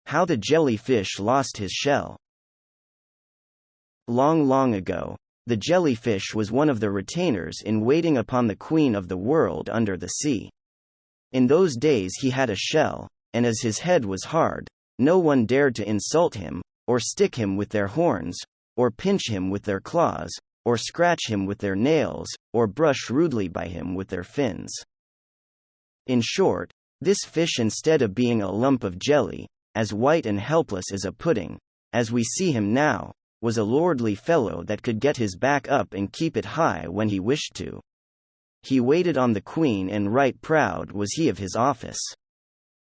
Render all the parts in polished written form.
How the jellyfish lost his shell. Long, long ago, the jellyfish was one of the retainers in waiting upon the queen of the world under the sea. In those days he had a shell, and as his head was hard, no one dared to insult him, or stick him with their horns, or pinch him with their claws, or scratch him with their nails, or brush rudely by him with their fins. In short, this fish, instead of being a lump of jelly, as white and helpless as a pudding, as we see him now, was a lordly fellow that could get his back up and keep it high when he wished to. He waited on the queen, and right proud was he of his office.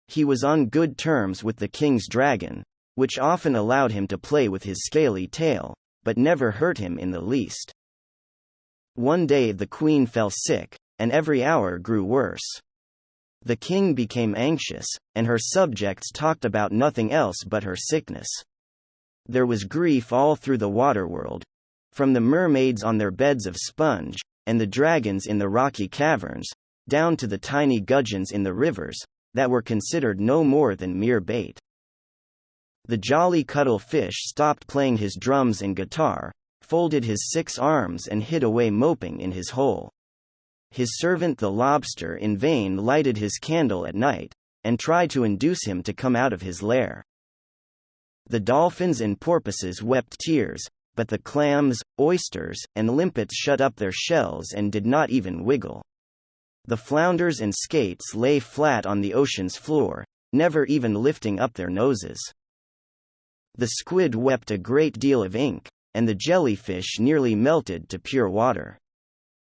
He was on good terms with the king's dragon, which often allowed him to play with his scaly tail, but never hurt him in the least. One day the queen fell sick, and every hour grew worse. The king became anxious, and her subjects talked about nothing else but her sickness. There was grief all through the waterworld, from the mermaids on their beds of sponge, and the dragons in the rocky caverns, down to the tiny gudgeons in the rivers, that were considered no more than mere bait. The jolly cuttlefish stopped playing his drums and guitar, folded his 6 arms and hid away moping in his hole. His servant the lobster in vain lighted his candle at night, and tried to induce him to come out of his lair. The dolphins and porpoises wept tears, but the clams, oysters, and limpets shut up their shells and did not even wiggle. The flounders and skates lay flat on the ocean's floor, never even lifting up their noses. The squid wept a great deal of ink, and the jellyfish nearly melted to pure water.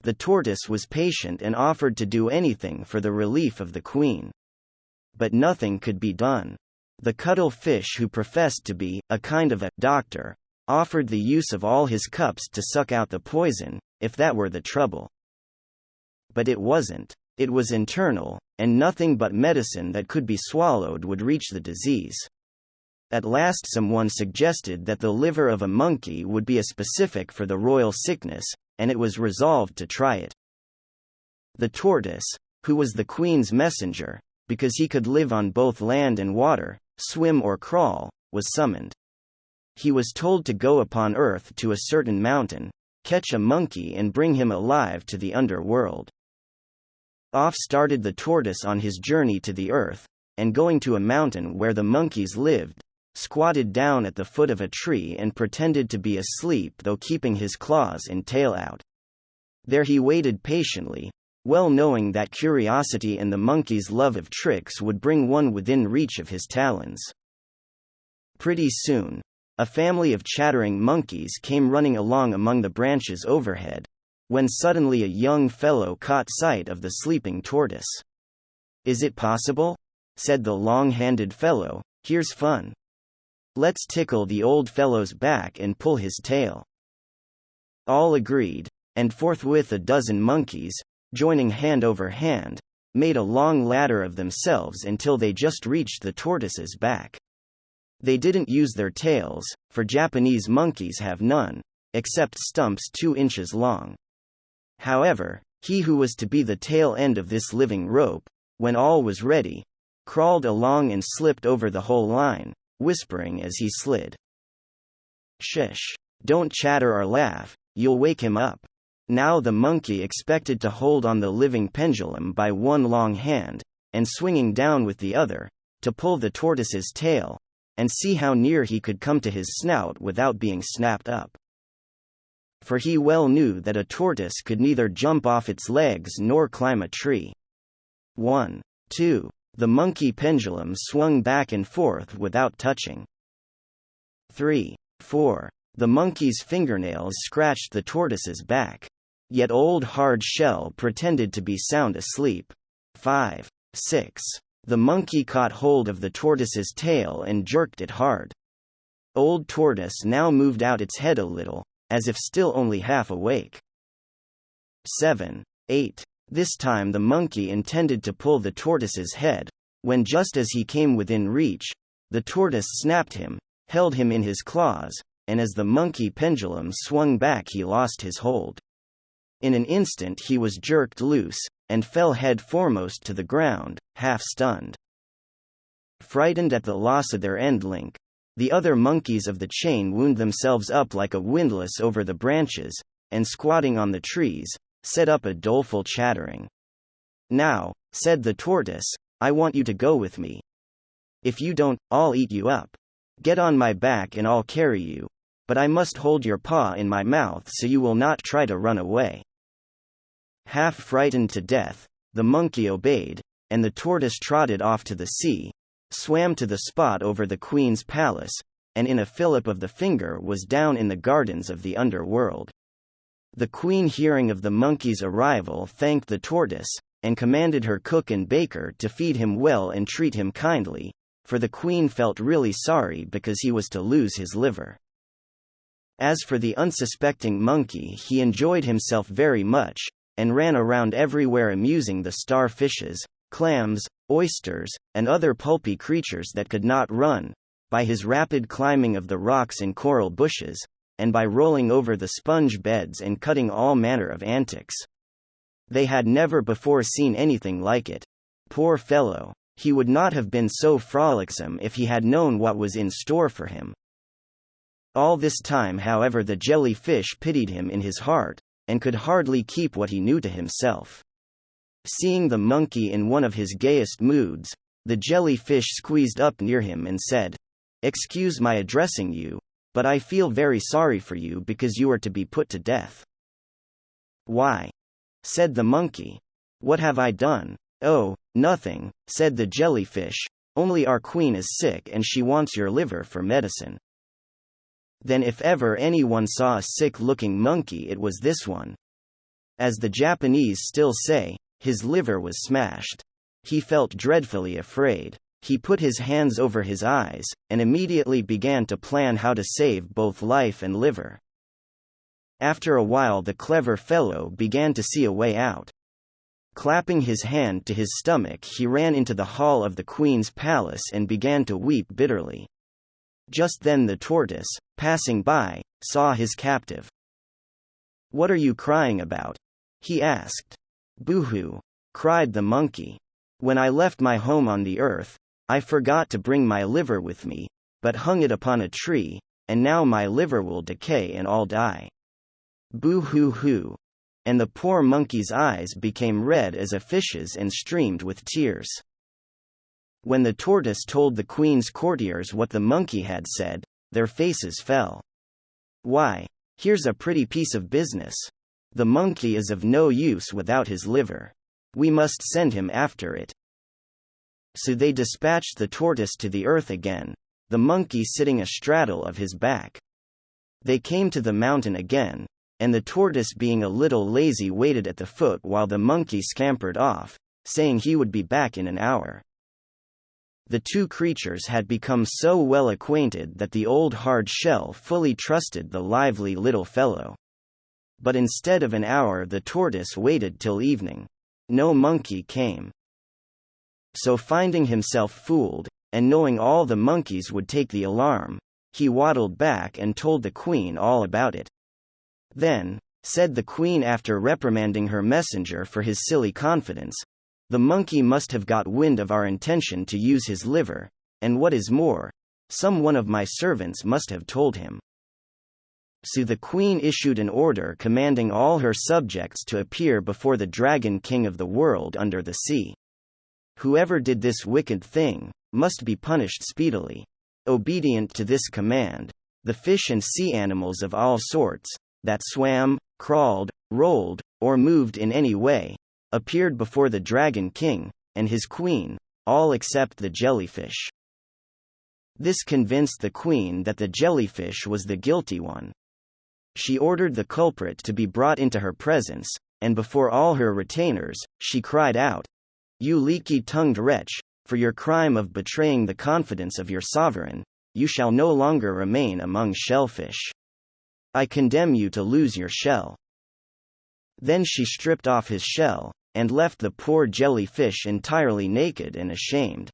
The tortoise was patient and offered to do anything for the relief of the queen. But nothing could be done. The cuttlefish, who professed to be a kind of a doctor, offered the use of all his cups to suck out the poison, if that were the trouble. But it wasn't. It was internal, and nothing but medicine that could be swallowed would reach the disease. At last someone suggested that the liver of a monkey would be a specific for the royal sickness, and it was resolved to try it. The tortoise, who was the queen's messenger, because he could live on both land and water, swim or crawl, was summoned. He was told to go upon earth to a certain mountain, catch a monkey and bring him alive to the underworld. Off started the tortoise on his journey to the earth, and going to a mountain where the monkeys lived, squatted down at the foot of a tree and pretended to be asleep, though keeping his claws and tail out. There he waited patiently, well knowing that curiosity and the monkey's love of tricks would bring one within reach of his talons. Pretty soon, a family of chattering monkeys came running along among the branches overhead, when suddenly a young fellow caught sight of the sleeping tortoise. "Is it possible?" said the long-handed fellow. "Here's fun. Let's tickle the old fellow's back and pull his tail." All agreed, and forthwith a dozen monkeys, joining hand over hand, made a long ladder of themselves until they just reached the tortoise's back. They didn't use their tails, for Japanese monkeys have none, except stumps 2 inches long. However, he who was to be the tail end of this living rope, when all was ready, crawled along and slipped over the whole line, whispering as he slid, "Shush! Don't chatter or laugh, you'll wake him up." Now the monkey expected to hold on the living pendulum by one long hand, and swinging down with the other, to pull the tortoise's tail, and see how near he could come to his snout without being snapped up. For he well knew that a tortoise could neither jump off its legs nor climb a tree. 1, 2. The monkey pendulum swung back and forth without touching. 3, 4. The monkey's fingernails scratched the tortoise's back. Yet old Hard Shell pretended to be sound asleep. 5, 6. The monkey caught hold of the tortoise's tail and jerked it hard. Old Tortoise now moved out its head a little, as if still only half awake. 7, 8. This time the monkey intended to pull the tortoise's head, when just as he came within reach, the tortoise snapped him, held him in his claws, and as the monkey pendulum swung back he lost his hold. In an instant he was jerked loose, and fell head foremost to the ground, half stunned. Frightened at the loss of their end link, the other monkeys of the chain wound themselves up like a windlass over the branches, and squatting on the trees, set up a doleful chattering. "Now," said the tortoise, "I want you to go with me. If you don't, I'll eat you up. Get on my back and I'll carry you, but I must hold your paw in my mouth so you will not try to run away." Half frightened to death, the monkey obeyed, and the tortoise trotted off to the sea, swam to the spot over the queen's palace, and in a fillip of the finger was down in the gardens of the underworld. The queen, hearing of the monkey's arrival, thanked the tortoise, and commanded her cook and baker to feed him well and treat him kindly, for the queen felt really sorry because he was to lose his liver. As for the unsuspecting monkey, he enjoyed himself very much, and ran around everywhere amusing the starfishes, clams, oysters, and other pulpy creatures that could not run, by his rapid climbing of the rocks and coral bushes, and by rolling over the sponge beds and cutting all manner of antics. They had never before seen anything like it. Poor fellow, he would not have been so frolicsome if he had known what was in store for him. All this time, however, the jellyfish pitied him in his heart, and could hardly keep what he knew to himself. Seeing the monkey in one of his gayest moods, the jellyfish squeezed up near him and said, "Excuse my addressing you, but I feel very sorry for you because you are to be put to death." "Why?" said the monkey. "What have I done?" "Oh, nothing," said the jellyfish, "only our queen is sick and she wants your liver for medicine." Then if ever anyone saw a sick-looking monkey, it was this one. As the Japanese still say, his liver was smashed. He felt dreadfully afraid. He put his hands over his eyes, and immediately began to plan how to save both life and liver. After a while the clever fellow began to see a way out. Clapping his hand to his stomach, he ran into the hall of the queen's palace and began to weep bitterly. Just then the tortoise, passing by, saw his captive. "What are you crying about?" he asked. "Boo-hoo!" cried the monkey. "When I left my home on the earth, I forgot to bring my liver with me, but hung it upon a tree, and now my liver will decay and I'll die. Boo-hoo-hoo!" And the poor monkey's eyes became red as a fish's and streamed with tears. When the tortoise told the queen's courtiers what the monkey had said, their faces fell. "Why, here's a pretty piece of business. The monkey is of no use without his liver. We must send him after it." So they dispatched the tortoise to the earth again, the monkey sitting astraddle of his back. They came to the mountain again, and the tortoise, being a little lazy, waited at the foot while the monkey scampered off, saying he would be back in an hour. The two creatures had become so well acquainted that the old hard shell fully trusted the lively little fellow. But instead of an hour, the tortoise waited till evening. No monkey came. So finding himself fooled, and knowing all the monkeys would take the alarm, he waddled back and told the queen all about it. "Then," said the queen after reprimanding her messenger for his silly confidence, "the monkey must have got wind of our intention to use his liver, and what is more, some one of my servants must have told him." So the queen issued an order commanding all her subjects to appear before the dragon king of the world under the sea. Whoever did this wicked thing must be punished speedily. Obedient to this command, the fish and sea animals of all sorts, that swam, crawled, rolled, or moved in any way, appeared before the Dragon King and his queen, all except the jellyfish. This convinced the queen that the jellyfish was the guilty one. She ordered the culprit to be brought into her presence, and before all her retainers, she cried out, "You leaky-tongued wretch, for your crime of betraying the confidence of your sovereign, you shall no longer remain among shellfish. I condemn you to lose your shell." Then she stripped off his shell, and left the poor jellyfish entirely naked and ashamed.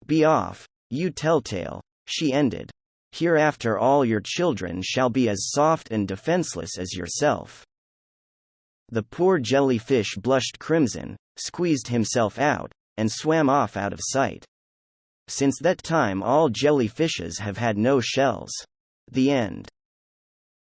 "Be off, you telltale," she ended. "Hereafter all your children shall be as soft and defenseless as yourself." The poor jellyfish blushed crimson, squeezed himself out, and swam off out of sight. Since that time all jellyfishes have had no shells. The end.